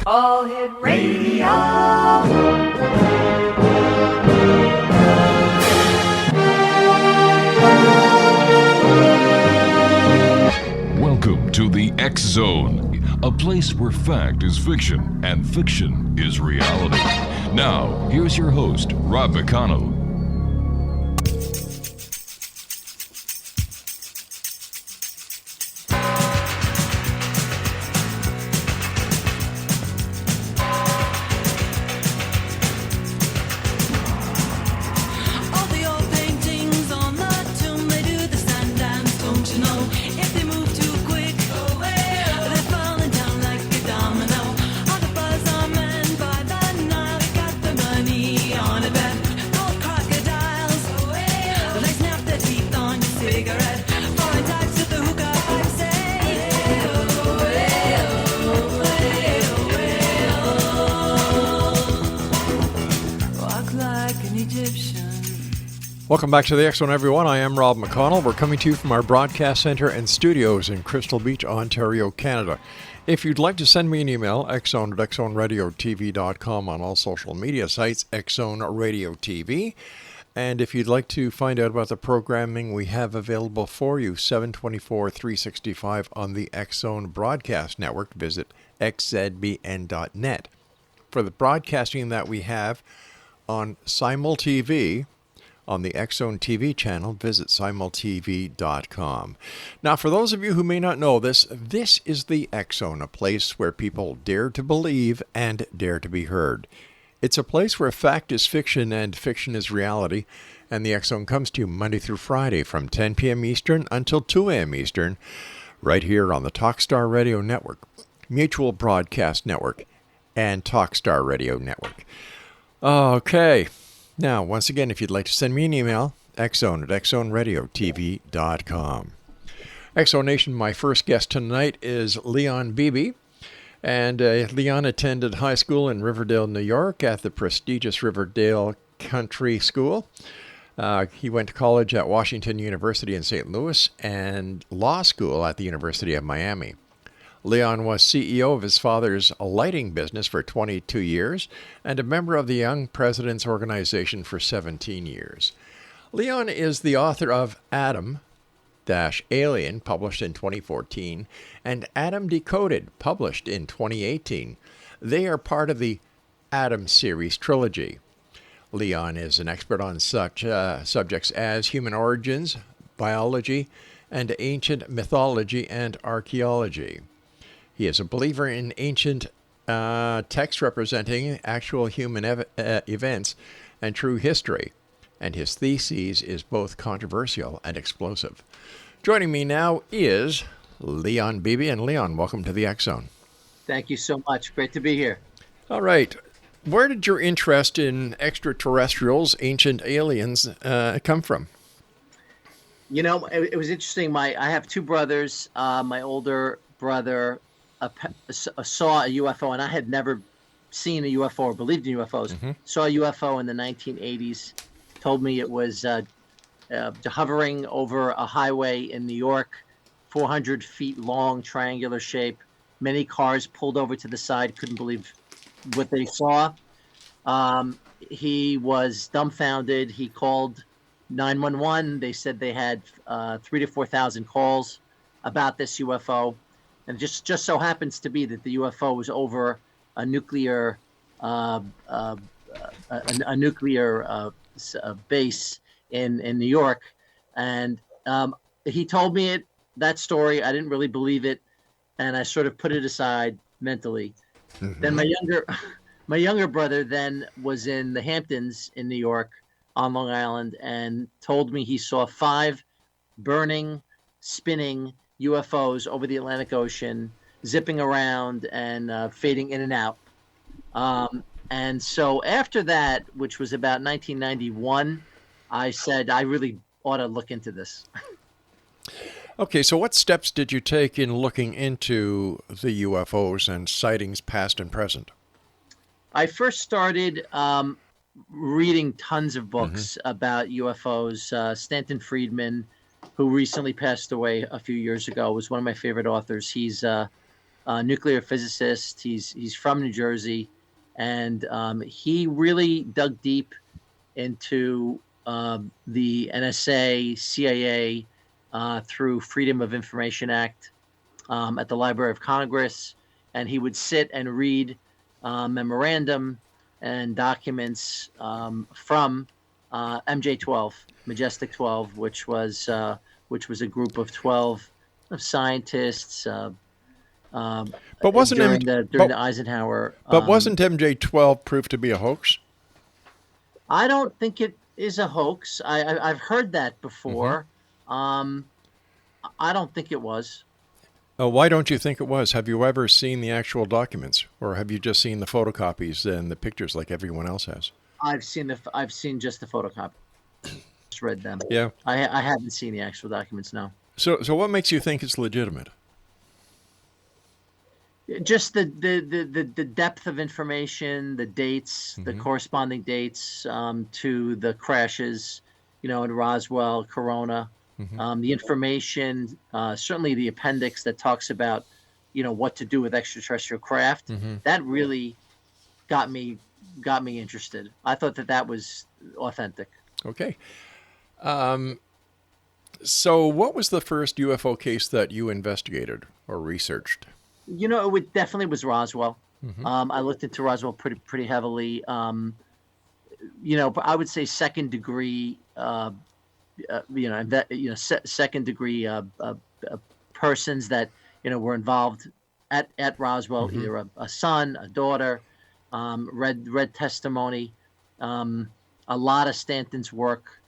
All Hit Radio. Welcome to the X Zone, a place where fact is fiction and fiction is reality. Now, here's your host, Rob McConnell. Welcome back to the X Zone, everyone. I am Rob McConnell. We're coming to you from our broadcast center and studios in Crystal Beach, Ontario, Canada. If you'd like to send me an email, xzone@xzoneradiotv.com, on all social media sites, Xzone Radio TV. And if you'd like to find out about the programming we have available for you, 7/24/365 on the X Zone Broadcast Network, visit xzbn.net. For the broadcasting that we have on Simul TV, on the X Zone TV channel, visit simultv.com. Now, for those of you who may not know this is the X Zone, a place where people dare to believe and dare to be heard. It's a place where fact is fiction and fiction is reality, and the X Zone comes to you Monday through Friday from 10 p.m. Eastern until 2 a.m. Eastern, right here on the Talkstar Radio Network, Mutual Broadcast Network, and Talkstar Radio Network. Okay. Now, once again, if you'd like to send me an email, xzone@xzoneradiotv.com. X-Zone Nation, my first guest tonight is Leon Bibi. And Leon attended high school in Riverdale, New York at the prestigious Riverdale Country School. He went to college at Washington University in St. Louis and law school at the University of Miami. Leon was CEO of his father's lighting business for 22 years and a member of the Young Presidents Organization for 17 years. Leon is the author of Adam-Alien, published in 2014, and Adam Decoded, published in 2018. They are part of the Adam series trilogy. Leon is an expert on such subjects as human origins, biology, and ancient mythology and archaeology. He is a believer in ancient texts representing actual human events and true history, and his thesis is both controversial and explosive. Joining me now is Leon Bibi. And Leon, welcome to the X Zone. Thank you so much. Great to be here. All right. Where did your interest in extraterrestrials, ancient aliens, come from? You know, it was interesting. I have two brothers. My older brother saw a UFO, and I had never seen a UFO or believed in UFOs. Mm-hmm. Saw a UFO in the 1980s, told me it was hovering over a highway in New York, 400 feet long, triangular shape. Many cars pulled over to the side, couldn't believe what they saw. He was dumbfounded. He called 911. They said they had 3,000 to 4,000 calls about this UFO. And just so happens to be that the UFO was over a nuclear base in New York, and he told me that story. I didn't really believe it, and I sort of put it aside mentally. Mm-hmm. Then my younger brother then was in the Hamptons in New York on Long Island and told me he saw 5 burning, spinning UFOs over the Atlantic Ocean, zipping around and fading in and out. And so after that, which was about 1991, I said, I really ought to look into this. Okay, so what steps did you take in looking into the UFOs and sightings past and present? I first started reading tons of books about UFOs. Stanton Friedman, who recently passed away a few years ago, was one of my favorite authors. He's nuclear physicist. He's from New Jersey, and he really dug deep into the NSA, CIA, through Freedom of Information Act at the Library of Congress, and he would sit and read memorandum and documents from MJ12, Majestic 12, which was a group of 12 scientists But wasn't during but, the Eisenhower. But wasn't MJ12 proved to be a hoax? I don't think it is a hoax. I've heard that before. I don't think it was. Why don't you think it was? Have you ever seen the actual documents, or have you just seen the photocopies and the pictures like everyone else has? I've seen just the photocopy. Just read them. Yeah. I haven't seen the actual documents. No. So what makes you think it's legitimate? Just the depth of information, the dates, the corresponding dates to the crashes, in Roswell, Corona. The information, certainly the appendix that talks about, what to do with extraterrestrial craft. That really got me interested. I thought that was authentic. Okay. So what was the first UFO case that you investigated or researched? It definitely was Roswell. I looked into Roswell pretty heavily. I would say second degree. Second degree persons that were involved at Roswell, either a son, a daughter, read testimony, a lot of Stanton's work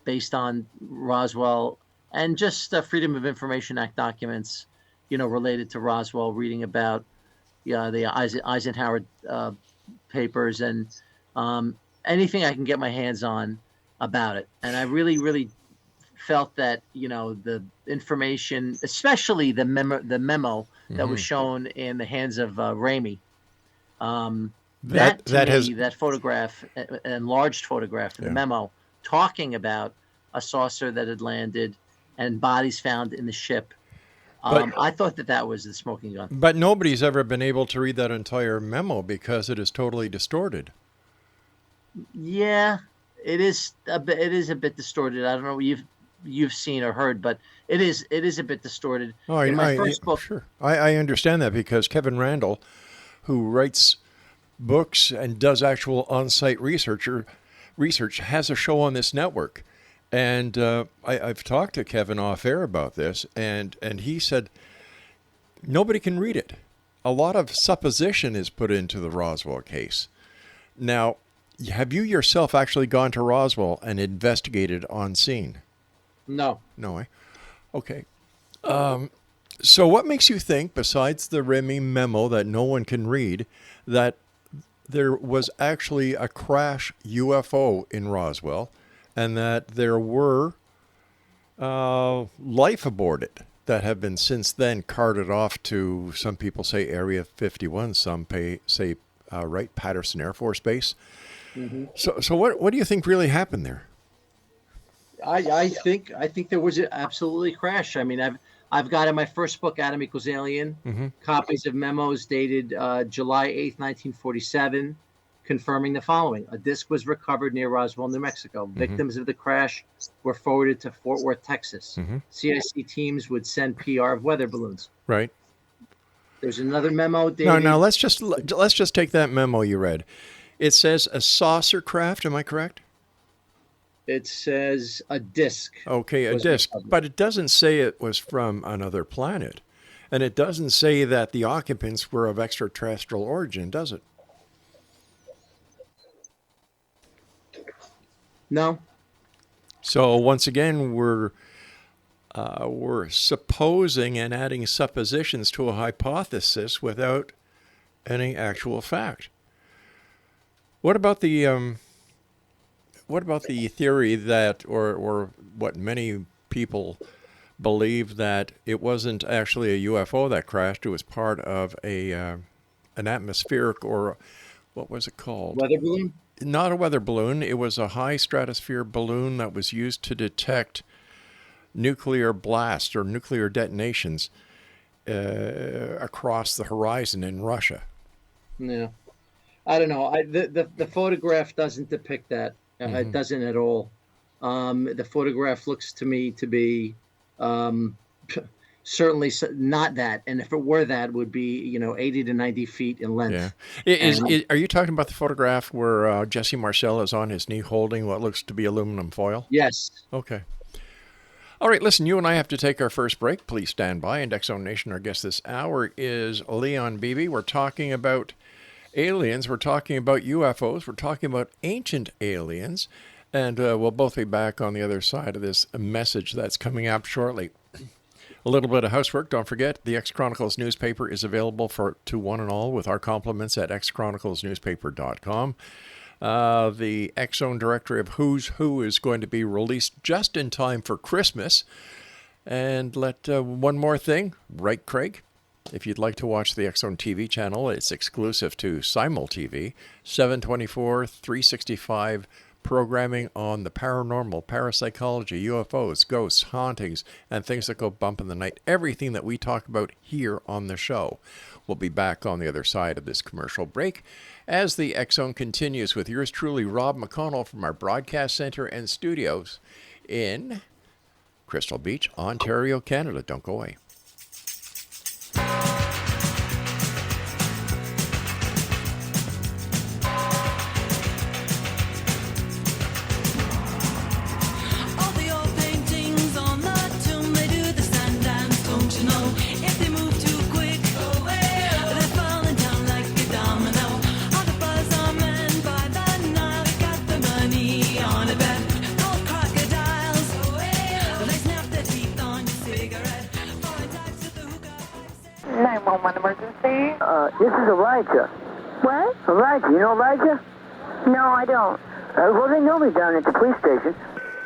based on Roswell, and just Freedom of Information Act documents, related to Roswell, reading about the Eisenhower papers, and anything I can get my hands on about it. And I really, really felt that, the information, especially the memo that was shown in the hands of Ramey, that photograph, an enlarged photograph, the memo, talking about a saucer that had landed and bodies found in the ship. I thought that was the smoking gun. But nobody's ever been able to read that entire memo because it is totally distorted. Yeah. It is a bit distorted. I don't know what you've seen or heard, but it is a bit distorted. In my first book, sure, I understand that because Kevin Randall, who writes books and does actual on-site research, has a show on this network, and I've talked to Kevin off-air about this, and he said nobody can read it. A lot of supposition is put into the Roswell case. Now, have you yourself actually gone to Roswell and investigated on scene? No. No, Okay. So what makes you think, besides the Remy memo that no one can read, that there was actually a crash UFO in Roswell and that there were life aboard it that have been since then carted off to, some people say Area 51, some say Wright-Patterson Air Force Base. So what do you think really happened there? I think there was an absolutely crash. I mean, I've got in my first book, Adam Equals Alien, copies of memos dated July 8th, 1947, confirming the following: a disc was recovered near Roswell, New Mexico. Victims of the crash were forwarded to Fort Worth, Texas. CIC teams would send PR of weather balloons. Right. There's another memo dated. No. Let's just take that memo you read. It says a saucer craft. Am I correct? It says a disc. Okay, a disc. But it doesn't say it was from another planet. And it doesn't say that the occupants were of extraterrestrial origin, does it? No. So once again, we're supposing and adding suppositions to a hypothesis without any actual fact. What about the theory that, or what many people believe, that it wasn't actually a UFO that crashed? It was part of an atmospheric, or what was it called? Weather balloon? Not a weather balloon. It was a high stratosphere balloon that was used to detect nuclear blasts or nuclear detonations across across the horizon in Russia. Yeah. I don't know. The photograph doesn't depict that. It doesn't at all. The photograph looks to me to be certainly not that. And if it were that, it would be 80 to 90 feet in length. Yeah. Are you talking about the photograph where Jesse Marcel is on his knee holding what looks to be aluminum foil? Yes. Okay. All right, listen, you and I have to take our first break. Please stand by. And X Zone Nation, our guest this hour is Leon Bibi. We're talking about aliens. We're talking about UFOs. We're talking about ancient aliens. And we'll both be back on the other side of this message that's coming up shortly. A little bit of housework. Don't forget, the X Chronicles newspaper is available to one and all with our compliments at xchroniclesnewspaper.com. The X Zone directory of Who's Who is going to be released just in time for Christmas. And one more thing, right, Craig? If you'd like to watch the X Zone TV channel, it's exclusive to Simul TV, 724, 365 programming on the paranormal, parapsychology, UFOs, ghosts, hauntings, and things that go bump in the night. Everything that we talk about here on the show. We'll be back on the other side of this commercial break as the X Zone continues with yours truly, Rob McConnell, from our broadcast center and studios in Crystal Beach, Ontario, Canada. Don't go away. Emergency. This is Elijah. What? Elijah, you know Elijah? No, I don't. Well, they know me down at the police station.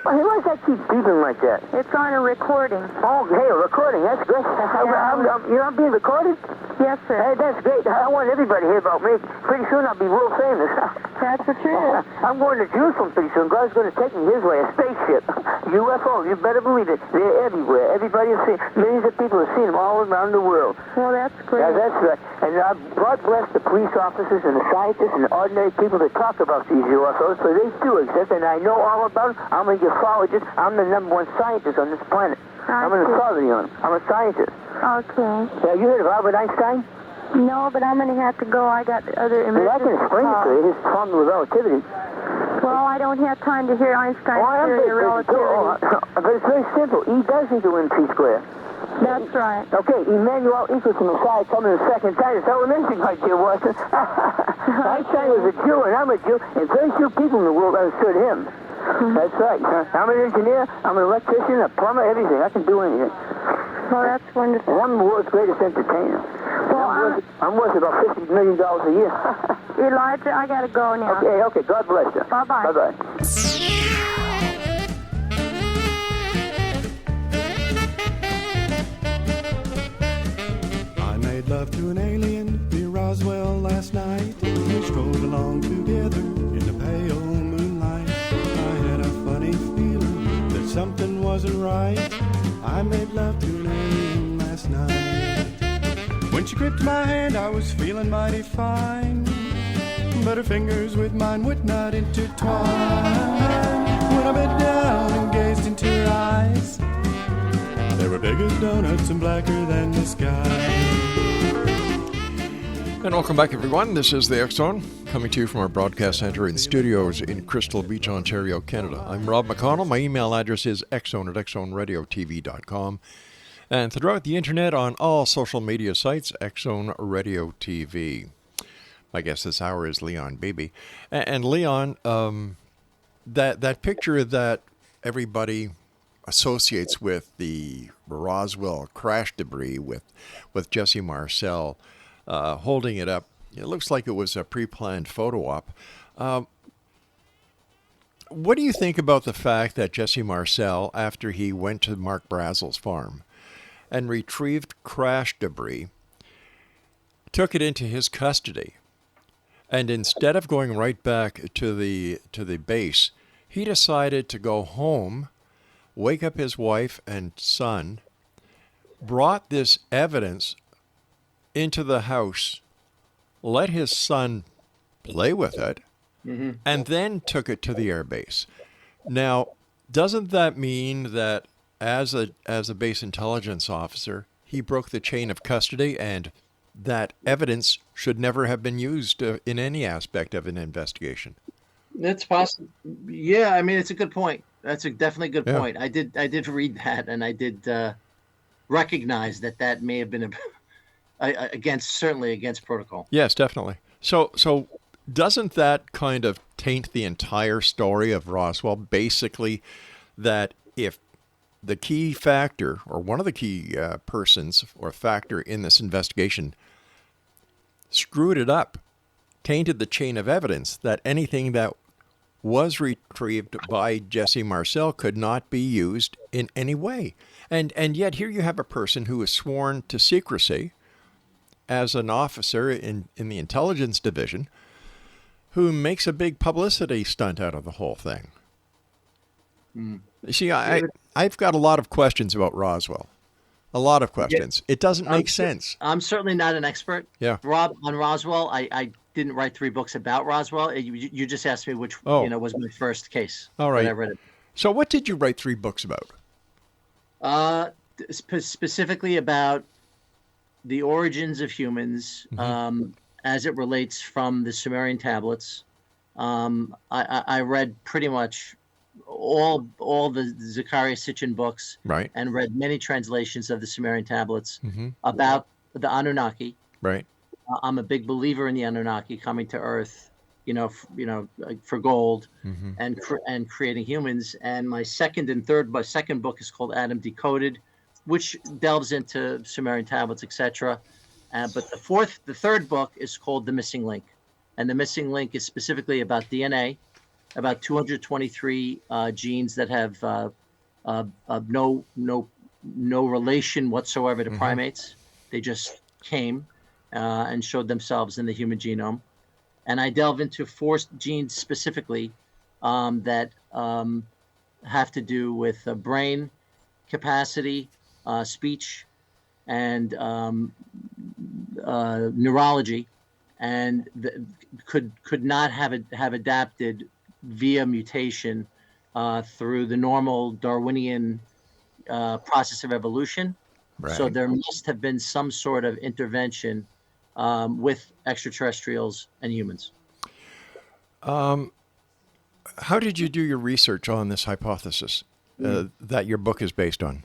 Well, hey, why does that keep beeping like that? It's on a recording. Oh, hey, a recording. That's great. I'm being recorded? Yes, sir. Hey, that's great. I want everybody to hear about me. Pretty soon I'll be world famous. That's the truth. I'm going to Jerusalem pretty soon. God's going to take me his way, a spaceship. UFO, you better believe it. They're everywhere. Everybody has seen, millions of people have seen them all around the world. Well, that's great. Yeah, that's right. And God bless the police officers and the scientists and the ordinary people that talk about these UFOs, so they do exist, and I know all about them. I'm a ufologist. I'm the #1 scientist on this planet. I'm an authority on them. I'm a scientist. Okay. Yeah, you heard of Albert Einstein? No, but I'm going to have to go. I got other emergencies. Well, I can explain it to you, his formula of relativity. Well, I don't have time to hear Einstein's theory of relativity. But it's very simple. E does equal MC squared. That's right. Okay, Emmanuel equals the Messiah coming the second time. It's elementary, my dear Watson. Einstein was a Jew, and I'm a Jew, and very few people in the world understood him. That's right. I'm an engineer, I'm an electrician, a plumber, everything. I can do anything. Well, that's wonderful. And I'm the world's greatest entertainer. Well, I'm worth about $50 million a year. Elijah, I got to go now. Okay. God bless you. Bye-bye. Bye-bye. I made love to an alien near Roswell last night. We strolled along together in the pale moonlight. I had a funny feeling that something wasn't right. I made love to an alien last night. When she gripped my hand, I was feeling mighty fine. But her fingers with mine would not intertwine. When I bent down and gazed into her eyes, they were big as donuts and blacker than the sky. And welcome back, everyone. This is the X Zone, coming to you from our broadcast center and studios in Crystal Beach, Ontario, Canada. I'm Rob McConnell. My email address is xzone@xzoneradiotv.com. And throughout the internet on all social media sites, X Zone Radio TV. My guest this hour is Leon Bibi. And Leon, that picture that everybody associates with the Roswell crash debris with Jesse Marcel holding it up, it looks like it was a pre-planned photo op. What do you think about the fact that Jesse Marcel, after he went to Mark Brazel's farm and retrieved crash debris, took it into his custody, and instead of going right back to the base, he decided to go home, wake up his wife and son, brought this evidence into the house, let his son play with it, and then took it to the airbase. Now, doesn't that mean that as a base intelligence officer, he broke the chain of custody, and that evidence should never have been used in any aspect of an investigation? That's possible. Yeah, I mean, it's a good point. That's a definitely good Yeah. point. I did read that, and I did recognize that may have been certainly against protocol. Yes, definitely. So doesn't that kind of taint the entire story of Roswell? Basically, that if the key factor, or one of the key persons or factor in this investigation, screwed it up, tainted the chain of evidence, that anything that was retrieved by Jesse Marcel could not be used in any way. And yet here you have a person who is sworn to secrecy as an officer in the intelligence division, who makes a big publicity stunt out of the whole thing. You see, I've got a lot of questions about Roswell. A lot of questions. It doesn't make sense. I'm certainly not an expert, Yeah. Rob, on Roswell. I didn't write 3 books about Roswell. You just asked me which was my first case. All right. That I read it. So what did you write 3 books about? Specifically about the origins of humans, as it relates from the Sumerian tablets. I read pretty much all the Zecharia Sitchin books, Right. and read many translations of the Sumerian tablets about the Anunnaki. Right. I'm a big believer in the Anunnaki coming to Earth, for gold and creating humans. And my second book is called Adam Decoded, which delves into Sumerian tablets, etc. But the third book is called The Missing Link, and The Missing Link is specifically about DNA, about 223 genes that have no relation whatsoever to primates. They just came and showed themselves in the human genome. And I delve into 4 genes specifically that have to do with brain capacity, speech, and neurology, and could not have adapted via mutation through the normal Darwinian process of evolution. Right. So there must have been some sort of intervention with extraterrestrials and humans. How did you do your research on this hypothesis that your book is based on?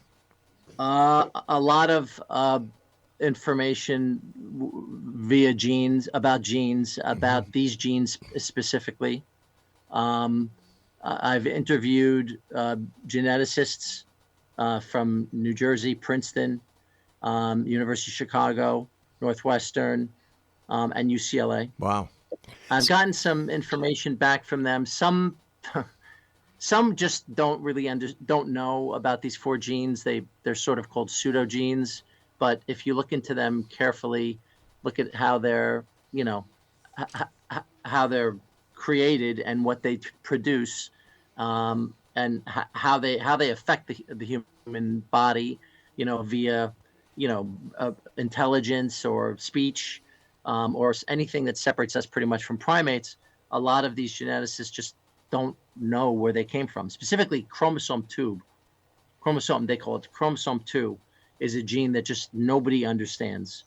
A lot of information via genes, about these genes specifically. I've interviewed geneticists from New Jersey, Princeton, University of Chicago, Northwestern, and UCLA. Wow. I've gotten some information back from them. Some just don't really don't know about these 4 genes. They're sort of called pseudogenes, but if you look into them carefully, look at how they're how they're created and what they produce, and how they affect the human body, via intelligence or speech, or anything that separates us pretty much from primates. A lot of these geneticists just don't know where they came from. Specifically, chromosome 2. They call it chromosome 2, is a gene that just nobody understands,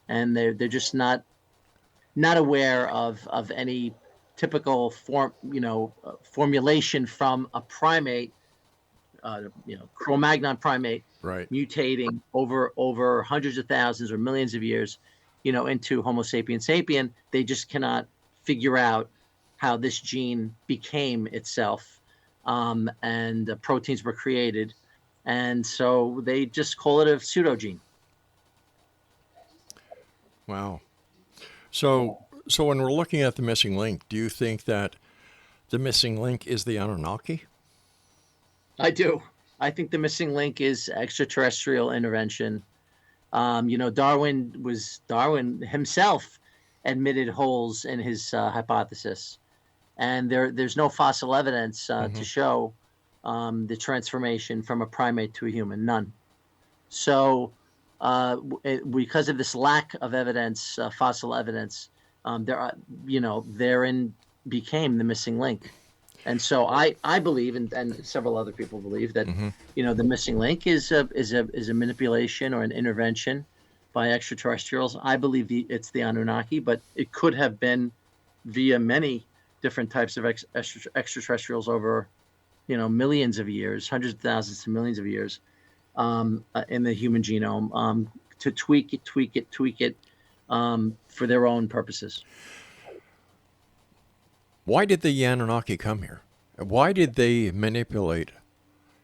and they're just not aware of any typical formulation from a primate, Cro-Magnon primate, Right. mutating over hundreds of thousands or millions of years, into Homo sapiens sapien. They just cannot figure out how this gene became itself, and proteins were created, and so they just call it a pseudogene. Wow. So when we're looking at the missing link, do you think that the missing link is the Anunnaki? I do. I think the missing link is extraterrestrial intervention. Darwin himself admitted holes in his hypothesis, and there's no fossil evidence to show the transformation from a primate to a human. None. So because of this lack of evidence, fossil evidence, therein became the missing link. And so I believe, and several other people believe that, the missing link is a manipulation or an intervention by extraterrestrials. I believe it's the Anunnaki, but it could have been via many different types of extraterrestrials over, millions of years, hundreds of thousands to millions of years, in the human genome, to tweak it for their own purposes. Why did the Anunnaki come here? Why did they manipulate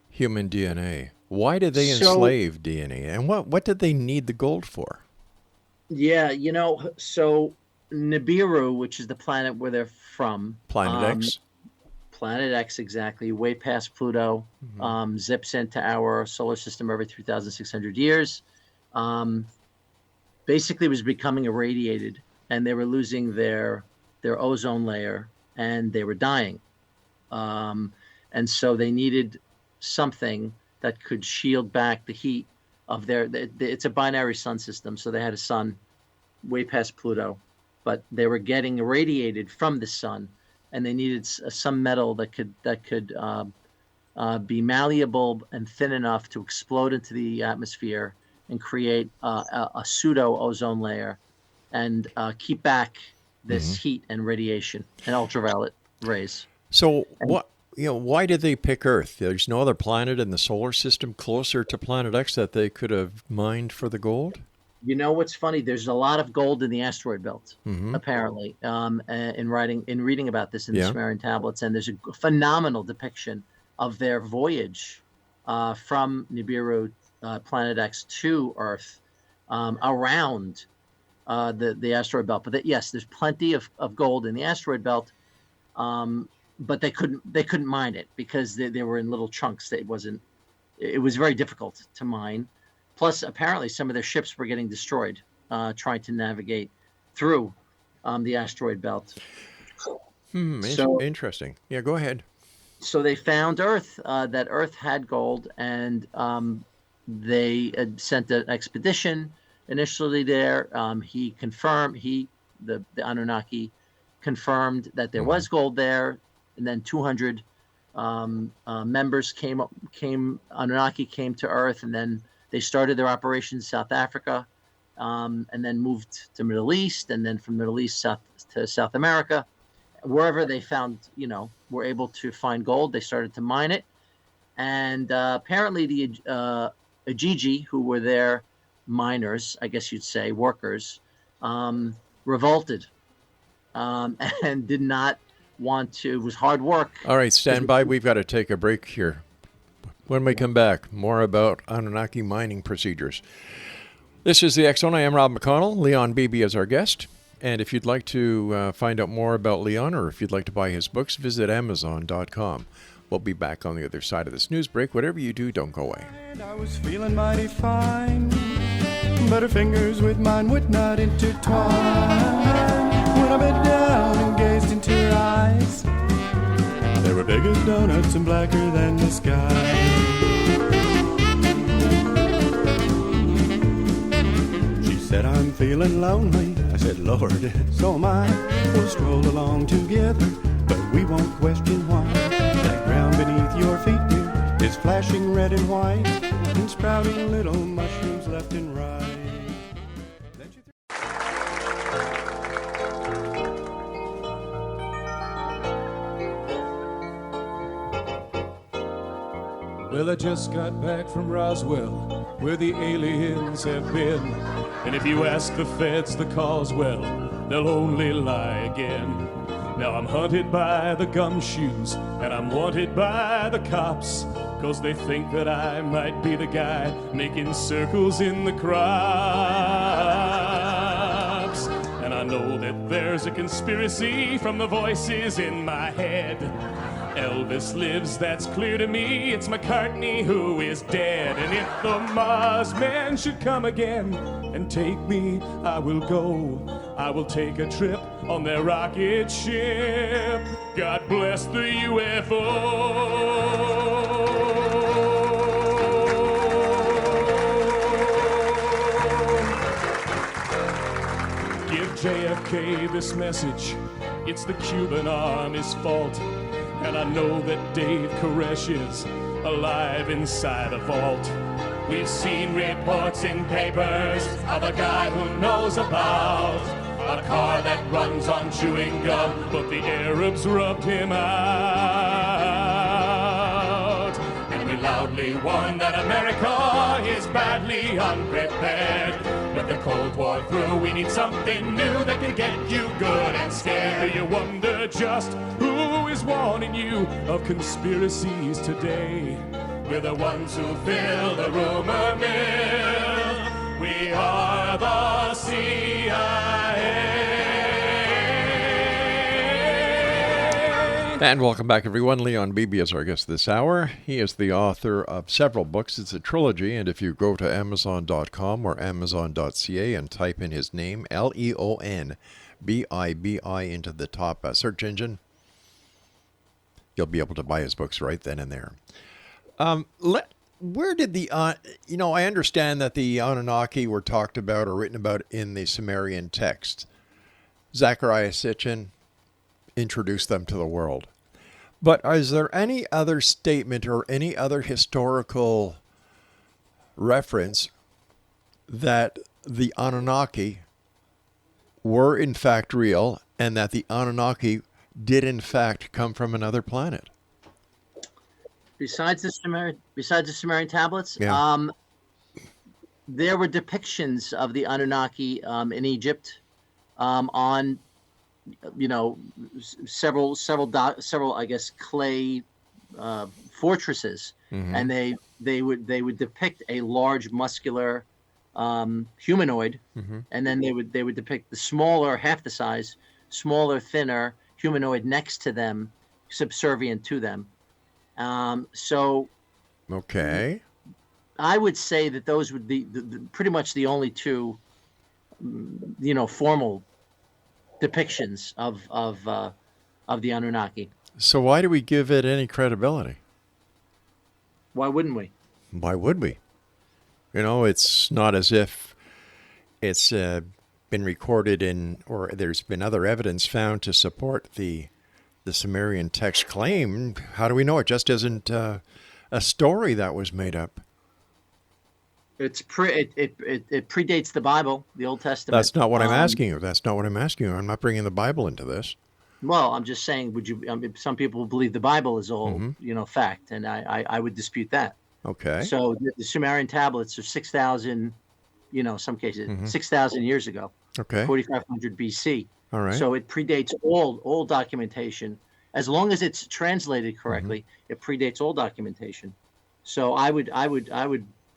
human DNA? Why did they enslave DNA? And what did they need the gold for? Yeah, so Nibiru, which is the planet where they're from. Planet X? Planet X, exactly. Way past Pluto. Zips into our solar system every 3,600 years. Basically was becoming irradiated, and they were losing their ozone layer, and they were dying. And so they needed something that could shield back the heat of it's a binary sun system. So they had a sun way past Pluto, but they were getting irradiated from the sun, and they needed some metal that could be malleable and thin enough to explode into the atmosphere and create a pseudo ozone layer and keep back this heat and radiation and ultraviolet rays. So why did they pick Earth? There's no other planet in the solar system closer to Planet X that they could have mined for the gold? What's funny? There's a lot of gold in the asteroid belt, apparently. In reading about this in the Sumerian tablets, and there's a phenomenal depiction of their voyage from Nibiru, Planet X, to Earth, around the asteroid belt. But yes, there's plenty of gold in the asteroid belt. But they couldn't mine it because they were in little chunks. It was very difficult to mine. Plus, apparently, some of their ships were getting destroyed trying to navigate through the asteroid belt. Interesting. Yeah, go ahead. So they found Earth, that Earth had gold, and they had sent an expedition initially there. He confirmed, the Anunnaki confirmed that there was gold there, and then 200 members Anunnaki came to Earth, and then they started their operations in South Africa, and then moved to Middle East, and then from Middle East to South America. Wherever they found, were able to find gold, they started to mine it. And apparently the Ajiji, who were their miners, I guess you'd say, workers, revolted and did not want to. It was hard work. All right, stand by. We've got to take a break here. When we come back, more about Anunnaki mining procedures. This is the X Zone. I am Rob McConnell. Leon Bibi is our guest. And if you'd like to find out more about Leon, or if you'd like to buy his books, visit Amazon.com. We'll be back on the other side of this news break. Whatever you do, don't go away. And I was feeling mighty fine, but her fingers with mine would not intertwine. When I bent down and gazed into her eyes, they were big as donuts and blacker than the sky. She said, I'm feeling lonely. I said, Lord, so am I. We'll stroll along together, but we won't question why. That ground beneath your feet, dear, is flashing red and white, and sprouting little mushrooms left and right. Well, I just got back from Roswell, where the aliens have been. And if you ask the feds the cause, well, they'll only lie again. Now I'm hunted by the gumshoes, and I'm wanted by the cops, 'cause they think that I might be the guy making circles in the crops. And I know that there's a conspiracy from the voices in my head. Elvis lives, that's clear to me. It's McCartney who is dead. And if the Mars men should come again and take me, I will go. I will take a trip on their rocket ship. God bless the UFO. Give JFK this message. It's the Cuban Army's fault. And I know that Dave Koresh is alive inside a vault. We've seen reports in papers of a guy who knows about a car that runs on chewing gum, but the Arabs rubbed him out. And we loudly warn that America is badly unprepared. With the Cold War through, we need something new that can get you good and scared. Do you wonder just who is warning you of conspiracies today? We're the ones who fill the rumor mill. We are the CIA. And welcome back, everyone. Leon Bibi is our guest this hour. He is the author of several books. It's a trilogy, and if you go to Amazon.com or Amazon.ca and type in his name, Leonbibi, into the top search engine, you'll be able to buy his books right then and there. Where did the, I understand that the Anunnaki were talked about or written about in the Sumerian text. Zechariah Sitchin introduced them to the world. But is there any other statement or any other historical reference that the Anunnaki were in fact real and that the Anunnaki did in fact come from another planet? Besides the Sumerian tablets, Yeah. there were depictions of the Anunnaki in Egypt on, several, I guess, clay fortresses, and they would depict a large, muscular humanoid, and then they would depict the smaller, half the size, smaller, thinner humanoid next to them, subservient to them. Okay. I would say that those would be pretty much the only two, formal depictions of the Anunnaki. So why do we give it any credibility? Why wouldn't we? Why would we? It's not as if it's been recorded or there's been other evidence found to support the Sumerian text claim. How do we know it just isn't a story that was made up? It predates the Bible, the Old Testament. That's not what I'm asking you. I'm not bringing the Bible into this. Well, I'm just saying, some people believe the Bible is all, fact, and I would dispute that. Okay. So the Sumerian tablets are 6,000, some cases, 6,000 years ago. Okay. 4,500 BC. All right. So it predates all documentation. As long as it's translated correctly, it predates all documentation. So I would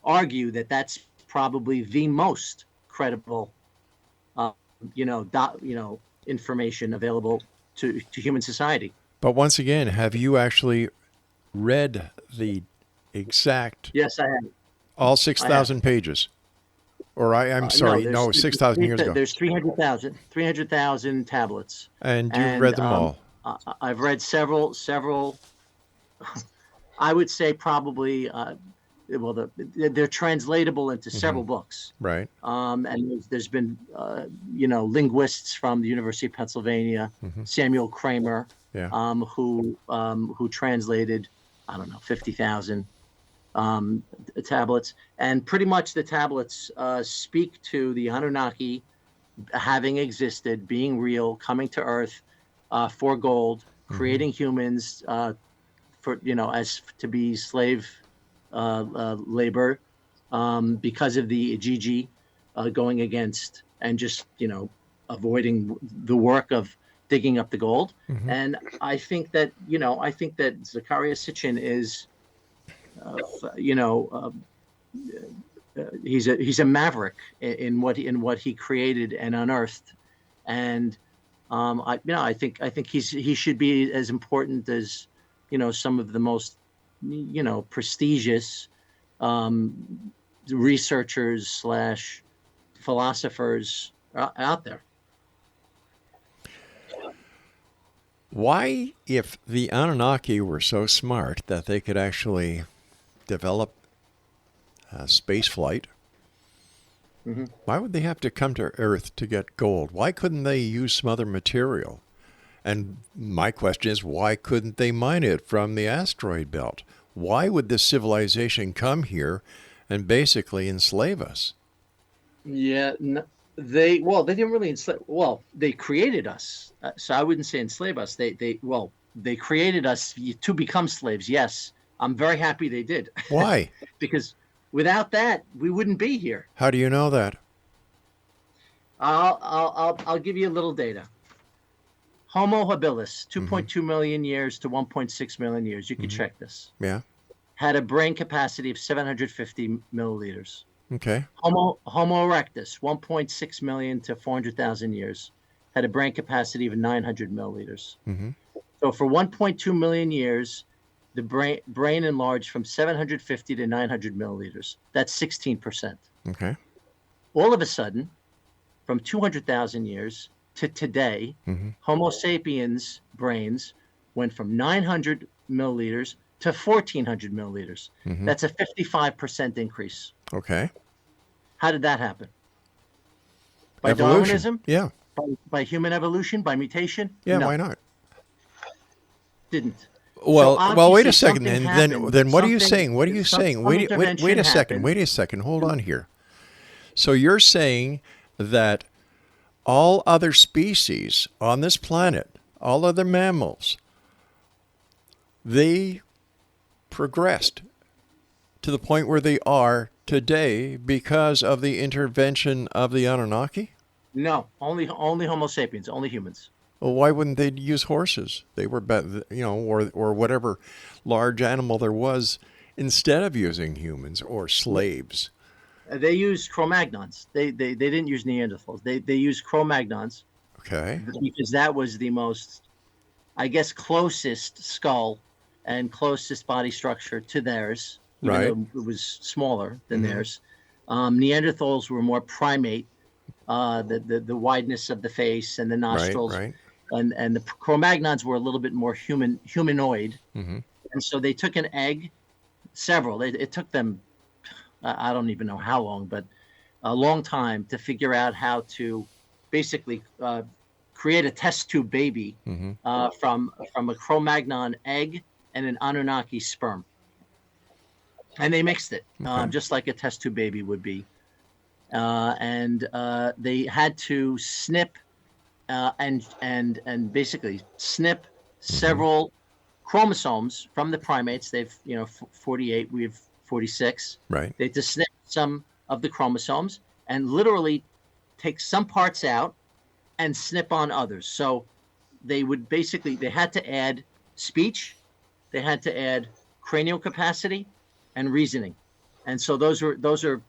argue that that's probably the most credible, information available to human society. But once again, have you actually read the exact? Yes, I have. All 6,000 pages? Or I'm sorry, no, 6,000 years ago. There's 300,000 tablets. And you've read them all? I've read several. I would say probably, they're translatable into several books. Right. And there's been, linguists from the University of Pennsylvania, Samuel Kramer, who translated, 50,000 tablets, and pretty much the tablets speak to the Anunnaki having existed, being real, coming to Earth for gold, creating humans for as to be slave labor because of the Igigi going against and just avoiding the work of digging up the gold. And I think that Zechariah Sitchin is he's a maverick in what he created and unearthed, and I think he should be as important as some of the most prestigious researchers / philosophers out there. Why, if the Anunnaki were so smart that they could actually develop space flight Why would they have to come to Earth to get gold? Why couldn't they use some other material? And my question is, why couldn't they mine it from the asteroid belt? Why would this civilization come here and basically enslave us? Yeah, they didn't really enslave. Well, they created us, so I wouldn't say enslave us. They created us to become slaves. Yes, I'm very happy they did. Why? Because without that, we wouldn't be here. How do you know that? I'll give you a little data. Homo habilis, 2.2 million years to 1.6 million years. You can check this. Yeah. Had a brain capacity of 750 milliliters. Okay. Homo erectus, 1.6 million to 400,000 years, had a brain capacity of 900 milliliters. So for 1.2 million years, the brain enlarged from 750 to 900 milliliters. That's 16%. Okay. All of a sudden, from 200,000 years to today, Homo sapiens brains went from 900 milliliters to 1,400 milliliters. That's a 55% increase. Okay. How did that happen? By Evolution. Darwinism? Yeah. By human evolution? By mutation? Yeah, No, why not? didn't. Well, So wait a obviously second. something Then happened. what are you Something- saying? What are you some saying? Wait a intervention second. happened. Wait a second. Hold on here. So you're saying that all other species on this planet, all other mammals, they progressed to the point where they are today because of the intervention of the Anunnaki? No, only Homo sapiens, only humans. Well, why wouldn't they use horses? They were, or whatever large animal there was, instead of using humans or slaves. They used Cro-Magnons. They didn't use Neanderthals. They used Cro-Magnons Okay. because that was the most, I guess, closest skull and closest body structure to theirs. Even Right. though it was smaller than theirs. Neanderthals were more primate. The wideness of the face and the nostrils, Right. and the Cro-Magnons were a little bit more humanoid, and so they took an egg, several. It took them, I don't even know how long, but a long time to figure out how to basically create a test tube baby from a Cro-Magnon egg and an Anunnaki sperm, and they mixed it just like a test tube baby would be. And they had to snip and basically snip several chromosomes from the primates. They've 48. We have 46. Right. They had to snip some of the chromosomes and literally take some parts out and snip on others. So they had to add speech, they had to add cranial capacity, and reasoning, and so those are those were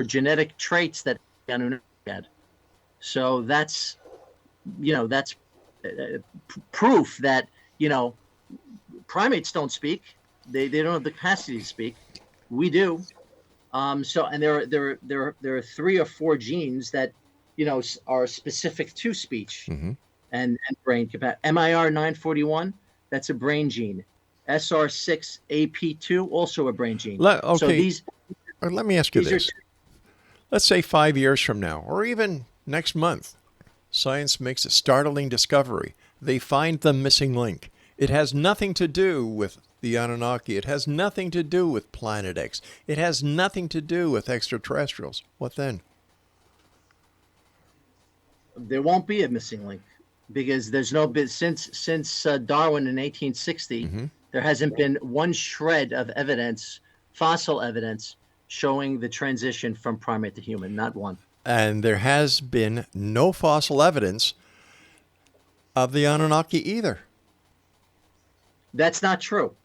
genetic traits that Anunnaki had. So that's proof that primates don't speak. They don't have the capacity to speak. We do. So and there are 3 or 4 genes that are specific to speech and brain capacity. MIR 941, that's a brain gene. SR6AP2, also a brain gene. Okay. So these. Let me ask you this. Let's say 5 years from now, or even next month, science makes a startling discovery. They find the missing link. It has nothing to do with the Anunnaki. It has nothing to do with Planet X. It has nothing to do with extraterrestrials. What then? There won't be a missing link because there's no bit since Darwin in 1860. There hasn't been one shred of evidence, fossil evidence, showing the transition from primate to human. Not one. And there has been no fossil evidence of the Anunnaki either. That's not true.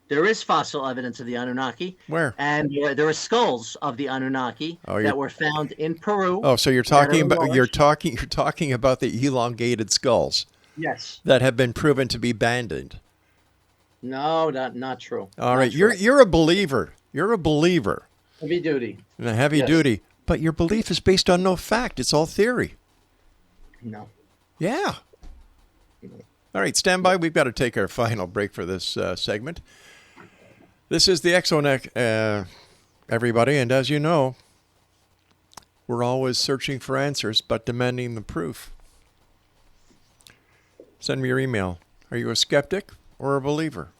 There is fossil evidence of the Anunnaki. Where? And there are skulls of the Anunnaki that were found in Peru. Oh, so you're talking about you're talking about the elongated skulls. Yes. That have been proven to be abandoned. No, not true. All right, you're a believer. You're a believer. Heavy duty. Heavy duty. But your belief is based on no fact. It's all theory. No. Yeah. All right, stand by. We've got to take our final break for this segment. This is the everybody. And as you know, we're always searching for answers, but demanding the proof. Send me your email. Are you a skeptic or a believer?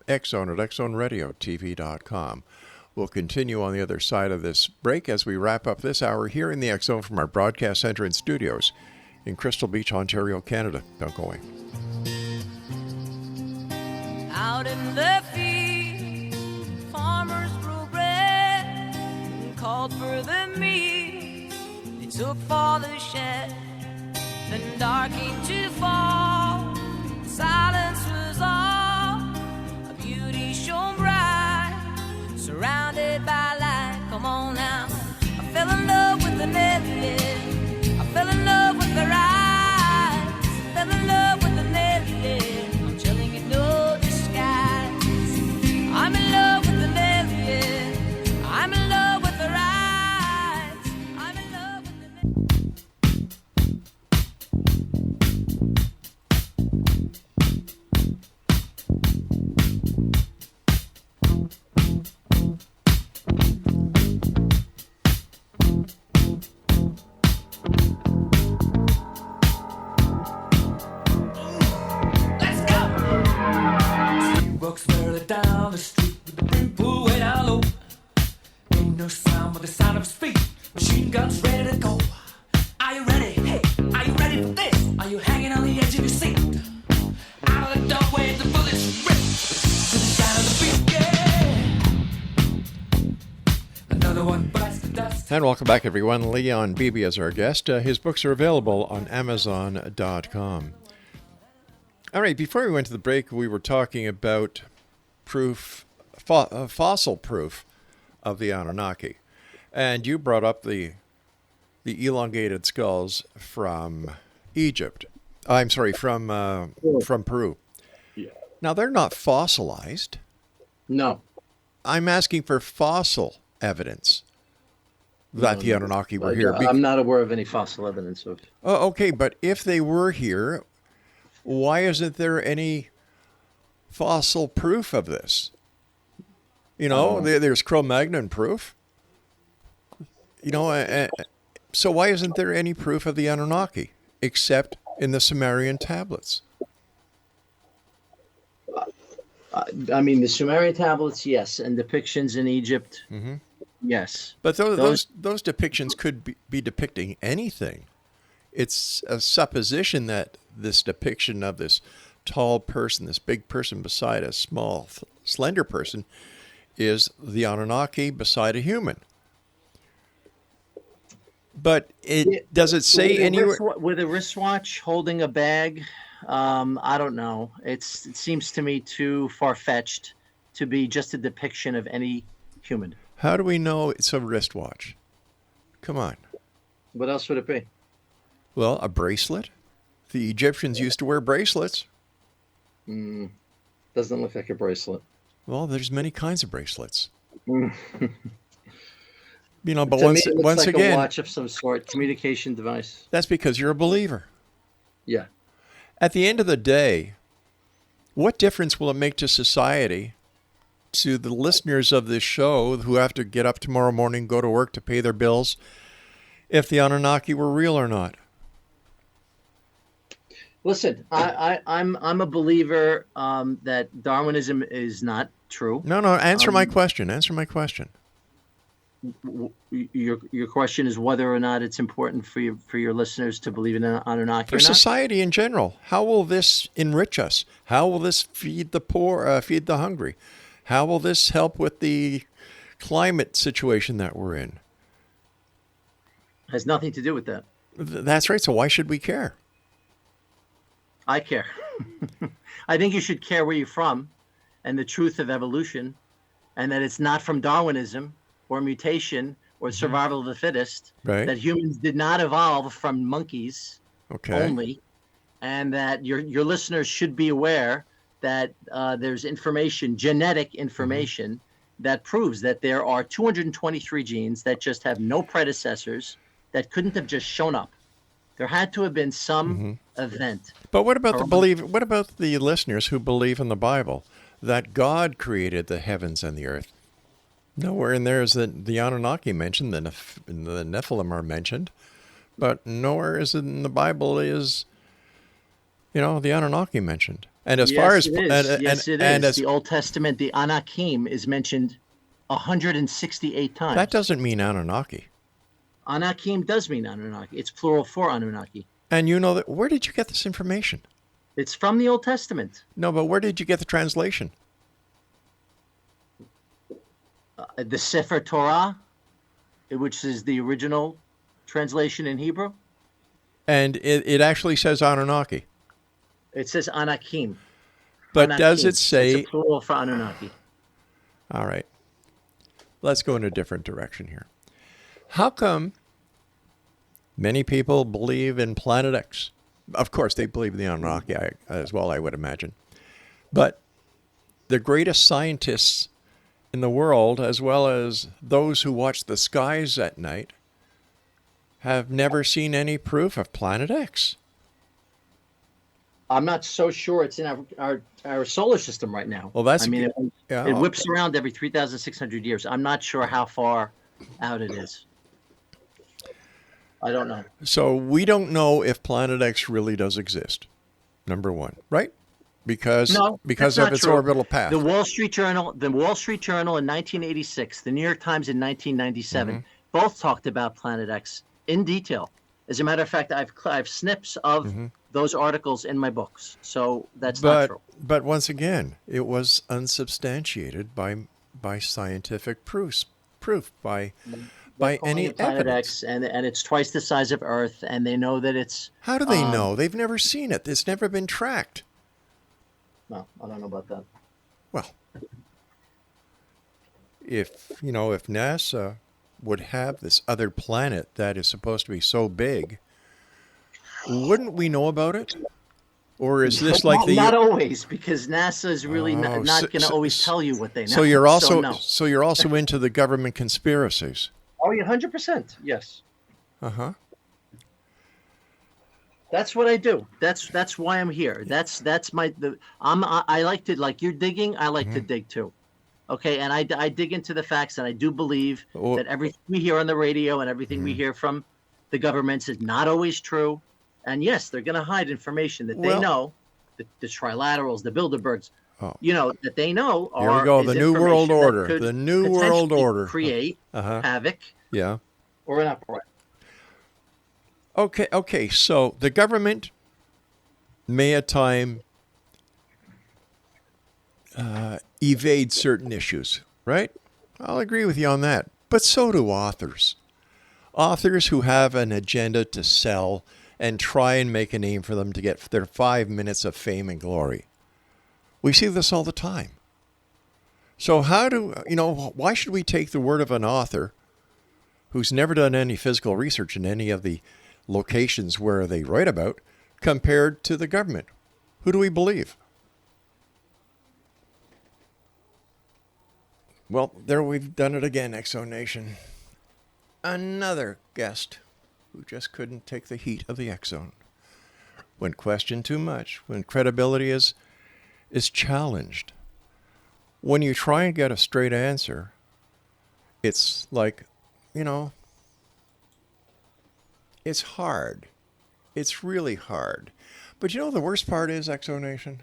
Exxon at exxonradiotv.com. We'll continue on the other side of this break as we wrap up this hour here in the X Zone from our broadcast center and studios in Crystal Beach, Ontario, Canada. Don't go away. Out in the field, farmers grew bread and called for the meat. They took for the shed, then dark came to fall. Silence was all, a beauty shone bright, surrounded by light. Come on now, I fell in love with the Nelly. I fell in love with the eyes. I fell in love with the Nelly. I'm telling you, no disguise. I'm in love with the Nelly. I'm in love with the eyes. I'm in love with the Nelly. Walks further down the street with the brim pulled way down low. Ain't no sound but the sound of his feet. Machine guns ready to go. Are you ready? Hey, are you ready for this? Are you hanging on the edge of your seat? Out of the doorway, the bullets rip to the sound of the beat. Yeah. Another one bites the dust. And welcome back, everyone. Leon Bibi is our guest. His books are available on Amazon.com. All right, before we went to the break, we were talking about fossil proof of the Anunnaki. And you brought up the elongated skulls from Egypt. I'm sorry, from Peru. Yeah. Now, they're not fossilized. No. I'm asking for fossil evidence that the Anunnaki were here. I'm not aware of any fossil evidence of. Oh, okay, but if they were here, why isn't there any fossil proof of this? You know, there's Cro-Magnon proof. You know, so why isn't there any proof of the Anunnaki except in the Sumerian tablets? I mean, the Sumerian tablets, yes, and depictions in Egypt, yes. But those depictions could be depicting anything. It's a supposition that this depiction of this tall person, this big person beside a small, slender person, is the Anunnaki beside a human. But does it say anywhere? With a wristwatch holding a bag, I don't know. It seems to me too far-fetched to be just a depiction of any human. How do we know it's a wristwatch? Come on. What else would it be? Well, a bracelet. The Egyptians used to wear bracelets. Doesn't look like a bracelet. Well, there's many kinds of bracelets. You know, but to once me, it looks like again, a watch of some sort, communication device. that's because you're a believer. Yeah. At the end of the day, what difference will it make to society, to the listeners of this show who have to get up tomorrow morning, go to work to pay their bills, if the Anunnaki were real or not? Listen, I'm a believer that Darwinism is not true. No, answer my question. Answer my question. Your question is whether or not it's important for your listeners to believe in Anunnaki For or not? society in general, how will this enrich us? How will this feed the poor, feed the hungry? How will this help with the climate situation that we're in? Has nothing to do with that. That's right. So why should we care? I care. I think you should care where you're from and the truth of evolution, and that it's not from Darwinism or mutation or survival of the fittest, Right. that humans did not evolve from monkeys Okay. only, and that your listeners should be aware that there's information, genetic information, that proves that there are 223 genes that just have no predecessors, that couldn't have just shown up. There had to have been some event. But what about what about the listeners who believe in the Bible that God created the heavens and the earth? Nowhere in there is the Anunnaki mentioned, the Nephilim are mentioned, but nowhere is it in the Bible is, the Anunnaki mentioned. And as far as it is. The Old Testament, the Anakim is mentioned 168 times. That doesn't mean Anunnaki. Anakim does mean Anunnaki. It's plural for Anunnaki. And you know that. Where did you get this information? It's from the Old Testament. No, but where did you get the translation? The Sefer Torah, which is the original translation in Hebrew. And it actually says Anunnaki. It says Anakim. But Anakim. Does it say... It's a plural for Anunnaki. All right. Let's go in a different direction here. How come many people believe in Planet X? Of course, they believe in the Anunnaki as well, I would imagine. But the greatest scientists in the world, as well as those who watch the skies at night, have never seen any proof of Planet X. I'm not so sure it's in our solar system right now. Well, that's... it whips around every 3,600 years. I'm not sure how far out it is. I don't know. So we don't know if Planet X really does exist, number one, right? Because of its orbital path. The Wall Street Journal in 1986, the New York Times in 1997, both talked about Planet X in detail. As a matter of fact, I've snips of those articles in my books. So that's not true. But once again, it was unsubstantiated by scientific proof by any Planet evidence. X, and it's twice the size of Earth, and they know that it's... How do they know? They've never seen it. It's never been tracked. No, I don't know about that. Well, if NASA would have this other planet that is supposed to be so big, wouldn't we know about it? Or is this like not always, because NASA is really not going to always tell you what they know. So you're also into the government conspiracies. Oh, yeah, 100%. Yes. Uh-huh. That's what I do. That's why I'm here. I like to, like you're digging, I like to dig too. Okay, and I dig into the facts, and I do believe that everything we hear on the radio and everything we hear from the governments is not always true. And yes, they're going to hide information that they know, the trilaterals, the Bilderbergs, that they know are... Here we go, the New World Order. The New World Order. Create havoc. Yeah. Or an uproar. Okay, so the government may at time evade certain issues, right? I'll agree with you on that. But so do authors. Authors who have an agenda to sell and try and make a name for them to get their 5 minutes of fame and glory. We see this all the time. So why should we take the word of an author who's never done any physical research in any of the locations where they write about compared to the government? Who do we believe? Well, there we've done it again, Exo Nation. Another guest who just couldn't take the heat of the Exxon. When questioned too much, when credibility is challenged, when you try and get a straight answer, it's like, it's hard. It's really hard. But the worst part is, Exo Nation?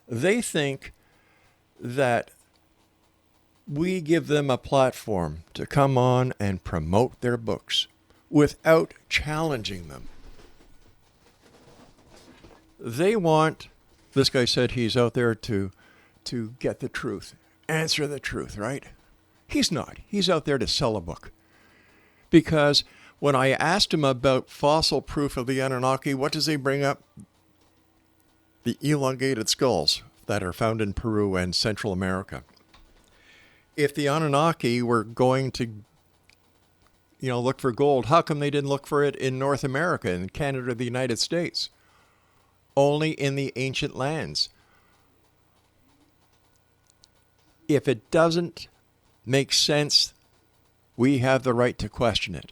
They think that we give them a platform to come on and promote their books without challenging them. They want, this guy said he's out there to get the truth, answer the truth, right? He's not. He's out there to sell a book. Because when I asked him about fossil proof of the Anunnaki, what does he bring up? The elongated skulls that are found in Peru and Central America. If the Anunnaki were going to, look for gold, how come they didn't look for it in North America, in Canada, or the United States? Only in the ancient lands. If it doesn't make sense, we have the right to question it.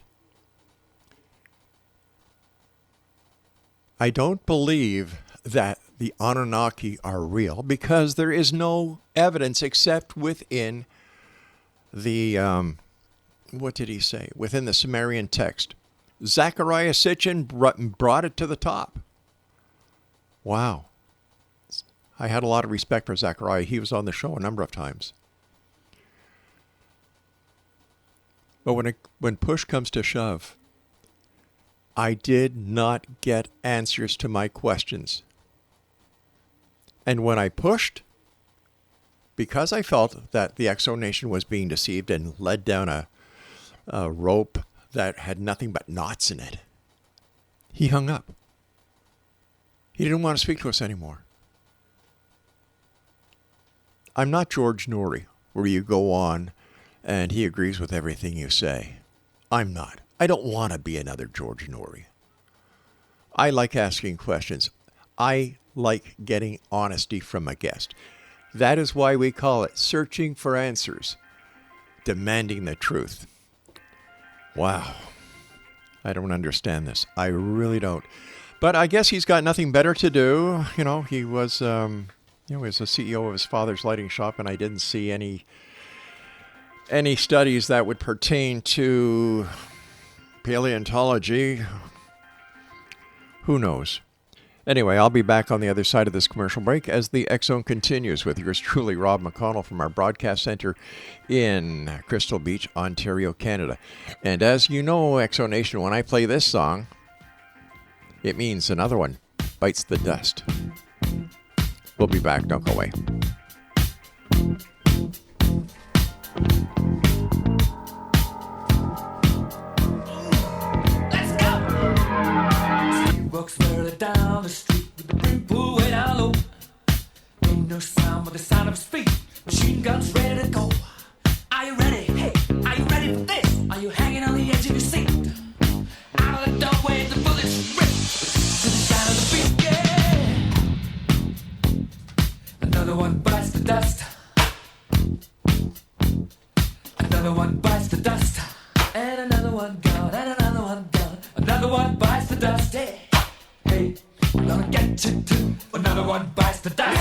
I don't believe that the Anunnaki are real because there is no evidence except within what did he say? Within the Sumerian text, Zechariah Sitchin brought it to the top. Wow. I had a lot of respect for Zechariah. He was on the show a number of times. But when push comes to shove, I did not get answers to my questions. And when I pushed, because I felt that the Exonation was being deceived and led down a rope that had nothing but knots in it, he hung up. He didn't want to speak to us anymore. I'm not George Noory, where you go on and he agrees with everything you say. I'm not. I don't want to be another George Noory. I like asking questions. I like getting honesty from a guest. That is why we call it searching for answers, demanding the truth. Wow. I don't understand this. I really don't. But I guess he's got nothing better to do. You know, he was, he was the CEO of his father's lighting shop, and I didn't see any studies that would pertain to paleontology. Who knows? Anyway, I'll be back on the other side of this commercial break as the X Zone continues with yours truly, Rob McConnell, from our broadcast center in Crystal Beach, Ontario, Canada. And as you know, X Zone Nation, when I play this song, it means another one bites the dust. We'll be back. Don't go away. Walks further down the street with the brim pulled way down low. Ain't no sound but the sound of his feet. Machine guns ready to go. Are you ready? Hey, are you ready for this? Are you hanging on the edge of your seat? Out of the doorway, the bullets rip to the sound of the beat. Yeah. Another one bites the dust. Another one bites the dust. And another one gone. And another one gone. Another one bites the dust. Yeah. Hey, I'm gonna get you too. Another one bites the dust.